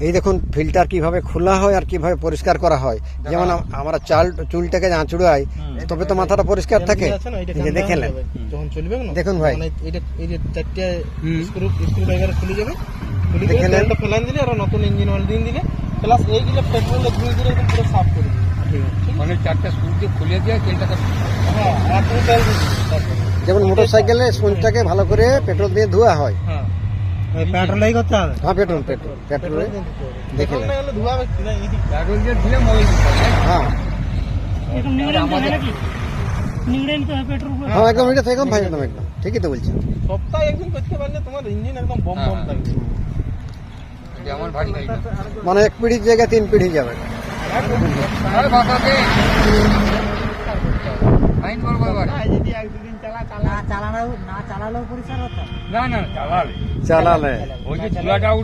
এই দেখুন ফিল্টার কিভাবে খোলা হয় আর কিভাবে পরিষ্কার করা হয়। যেমন আমরা চুলটাকে আঁচড়াই তবে তো মাথাটা পরিষ্কার থাকে। দেখেন যখন চলবে না দেখুন ভাই, এই যে চারটে স্ক্রু ড্রাইভার খুলে যাবে, খুলে গেলে তেলটা ফেলান দিলে আর নতুন ইঞ্জিন অয়েল দিয়ে দিলে প্লাস এইগুলো পেট্রোলে ধুয়ে দিলে একদম পুরো সাফ করে দিবে। মানে চারটা স্ক্রু দিয়ে খুলে দিয়ে তেলটাকে হ্যাঁ আর তুমি তেল দিবে। যেমন মোটরসাইকেলে স্পঞ্জটাকে ভালো করে পেট্রোল দিয়ে ধোয়া হয়। হ্যাঁ পেট্রোলই করতে হবে। হ্যাঁ পেট্রোলে দেখে না হলে ধোয়া ব্যক্তি না এই পেট্রোল দিয়ে দিলে ময়লা হ্যাঁ একদম নিংড়ে নিতে হয় নাকি? নিংড়ে নিতে হয় পেট্রোল। হ্যাঁ একদম এটা একদম ভাই একদম ঠিকই তো বলছেন। সপ্তাহে একদিন করতে পারলে তোমার ইঞ্জিন একদম বম বম থাকবে। যেমন ভারী গাড়ি না। মানে 1 পিঢ়ির জায়গায় 3 পিঢ়ি যাবে। আরে বাবাকে ফাইন করবো এবার। যদি এক দুদিন চালালেও পরিষ্কার হতো। না চালালে চালালে ওই যে চুলাটা